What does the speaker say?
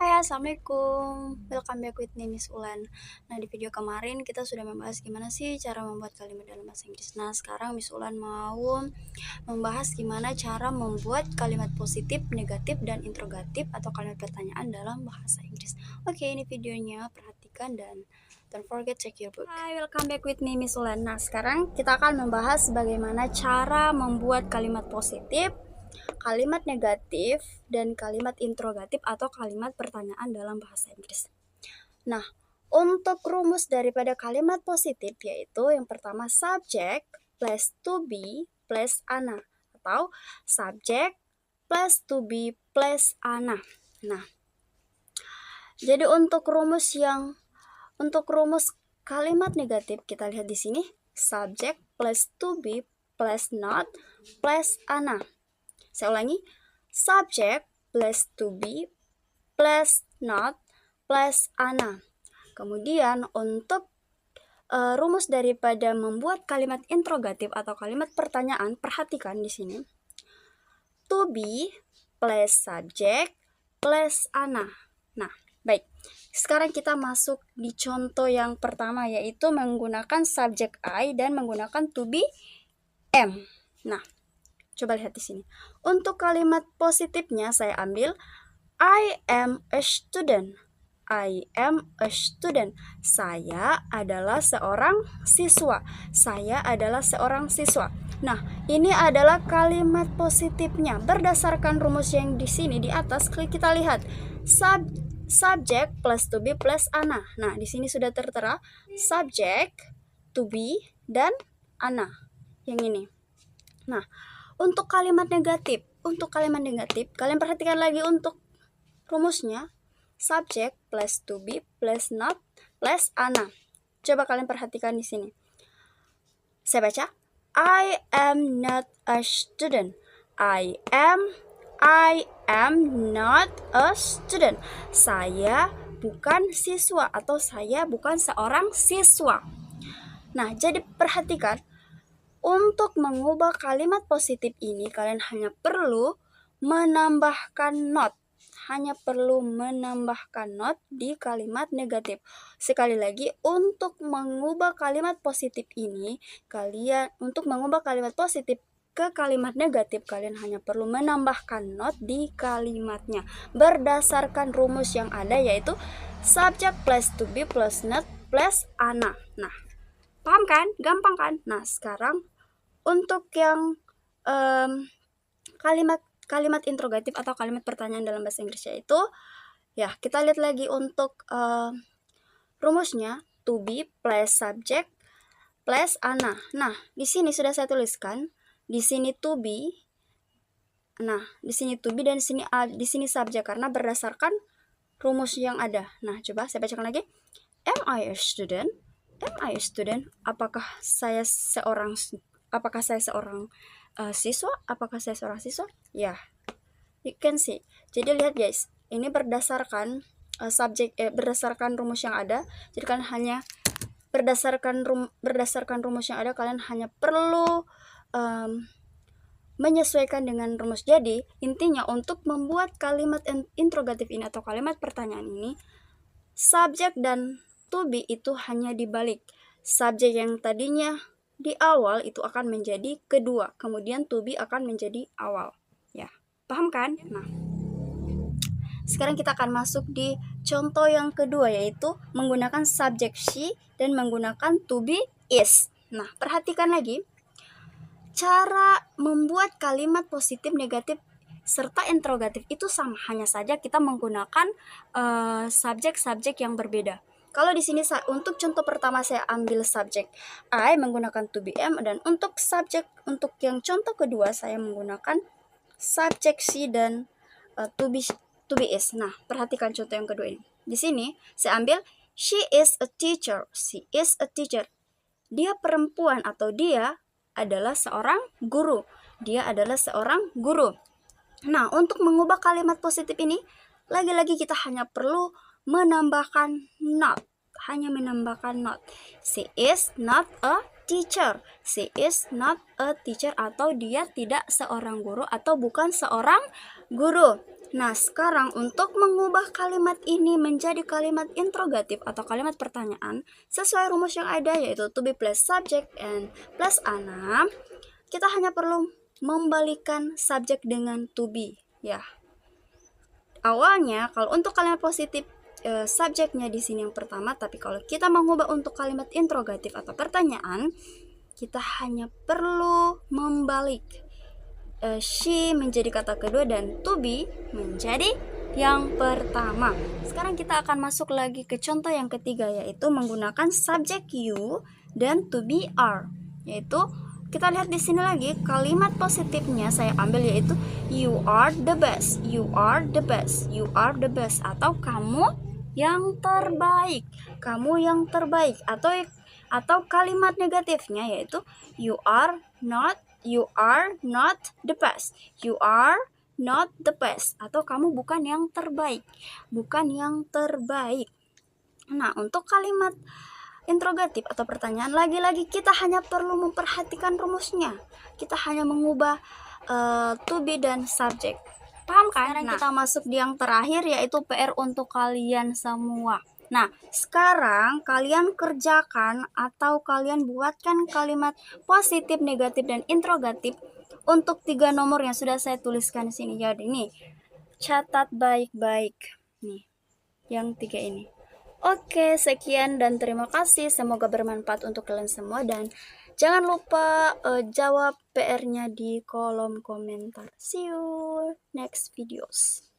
Hai, assalamualaikum. Welcome back with me, Miss Ulan. Nah, di video kemarin kita sudah membahas gimana sih cara membuat kalimat dalam bahasa Inggris. Nah, sekarang Miss Ulan mau membahas gimana cara membuat kalimat positif, negatif, dan interrogatif atau kalimat pertanyaan dalam bahasa Inggris. Oke, ini videonya, perhatikan dan don't forget check your book. Hai, welcome back with me, Miss Ulan. Nah, sekarang kita akan membahas bagaimana cara membuat kalimat positif, kalimat negatif, dan kalimat interrogatif atau kalimat pertanyaan dalam bahasa Inggris. Nah, untuk rumus daripada kalimat positif yaitu yang pertama subject plus to be plus ana atau subject plus to be plus ana. Nah, jadi untuk rumus kalimat negatif kita lihat di sini subject plus to be plus not plus ana. Saya ulangi, subject plus to be plus not plus ana. Kemudian untuk rumus daripada membuat kalimat interrogatif atau kalimat pertanyaan, perhatikan di sini. To be plus subject plus ana. Nah, baik. Sekarang kita masuk di contoh yang pertama yaitu menggunakan subject I dan menggunakan to be am. Nah, coba lihat di sini. Untuk kalimat positifnya saya ambil I am a student. I am a student. Saya adalah seorang siswa. Saya adalah seorang siswa. Nah, ini adalah kalimat positifnya. Berdasarkan rumus yang di sini di atas, kita lihat subject plus to be plus ana. Nah, di sini sudah tertera subject, to be, dan ana. Yang ini. Nah, untuk kalimat negatif, kalian perhatikan lagi untuk rumusnya. Subject plus to be plus not plus ana. Coba kalian perhatikan di sini. Saya baca. I am not a student. I am not a student. Saya bukan siswa atau saya bukan seorang siswa. Nah, jadi perhatikan. Untuk mengubah kalimat positif ini, kalian hanya perlu menambahkan not. Di kalimat negatif. Sekali lagi, untuk mengubah kalimat positif ini, untuk mengubah kalimat positif ke kalimat negatif, kalian hanya perlu menambahkan not di kalimatnya. Berdasarkan rumus yang ada yaitu subject plus to be plus not plus ana. Nah, paham kan? Gampang kan? Nah, sekarang untuk yang kalimat interrogatif atau kalimat pertanyaan dalam bahasa Inggris yaitu ya, kita lihat lagi untuk rumusnya to be plus subject plus ana. Nah, di sini sudah saya tuliskan. Di sini to be. Nah, di sini to be dan di sini subject karena berdasarkan rumus yang ada. Nah, coba saya bacakan lagi. Am I a student? Am I a student? Apakah saya seorang siswa? Apakah saya seorang siswa? Ya, you can see. Jadi lihat guys, ini berdasarkan berdasarkan rumus yang ada. Jadi kalian hanya berdasarkan rumus yang ada, kalian hanya perlu menyesuaikan dengan rumus. Jadi intinya untuk membuat kalimat interrogatif ini atau kalimat pertanyaan ini, subjek dan to be itu hanya dibalik. Subjek yang tadinya di awal itu akan menjadi kedua, kemudian to be akan menjadi awal. Ya, paham kan? Nah, sekarang kita akan masuk di contoh yang kedua yaitu menggunakan subjek she dan menggunakan to be is. Nah, perhatikan lagi. Cara membuat kalimat positif, negatif, serta interrogatif itu sama, hanya saja kita menggunakan subjek-subjek yang berbeda. Kalau di sini untuk contoh pertama saya ambil subjek I menggunakan to be am, dan untuk yang contoh kedua saya menggunakan subjek she dan to be is. Nah, perhatikan contoh yang kedua ini. Di sini saya ambil she is a teacher. She is a teacher. Dia perempuan atau dia adalah seorang guru. Dia adalah seorang guru. Nah, untuk mengubah kalimat positif ini, lagi-lagi kita hanya perlu menambahkan not. She is not a teacher. She is not a teacher atau dia tidak seorang guru atau bukan seorang guru. Nah, sekarang untuk mengubah kalimat ini menjadi kalimat interrogatif atau kalimat pertanyaan sesuai rumus yang ada, yaitu to be plus subject and plus ana, kita hanya perlu membalikan subjek dengan to be, ya. Awalnya kalau untuk kalimat positif subjeknya di sini yang pertama, tapi kalau kita mengubah untuk kalimat interrogatif atau pertanyaan, kita hanya perlu membalik she menjadi kata kedua dan to be menjadi yang pertama. Sekarang kita akan masuk lagi ke contoh yang ketiga, yaitu menggunakan subjek you dan to be are. Yaitu kita lihat di sini lagi kalimat positifnya saya ambil, yaitu you are the best, you are the best, you are the best, atau kamu yang terbaik, kamu yang terbaik, atau kalimat negatifnya yaitu you are not the best, you are not the best, atau kamu bukan yang terbaik, bukan yang terbaik. Nah, untuk kalimat interrogatif atau pertanyaan, lagi-lagi kita hanya perlu memperhatikan rumusnya. Kita hanya mengubah to be dan subject. Paham kan? Sekarang kita masuk di yang terakhir, yaitu PR untuk kalian semua. Nah, sekarang kalian kerjakan atau kalian buatkan kalimat positif, negatif, dan interrogatif untuk 3 nomor yang sudah saya tuliskan di sini. Jadi nih, catat baik-baik. Nih, yang 3 ini. Oke, sekian dan terima kasih. Semoga bermanfaat untuk kalian semua, dan jangan lupa jawab PR-nya di kolom komentar. See you next videos.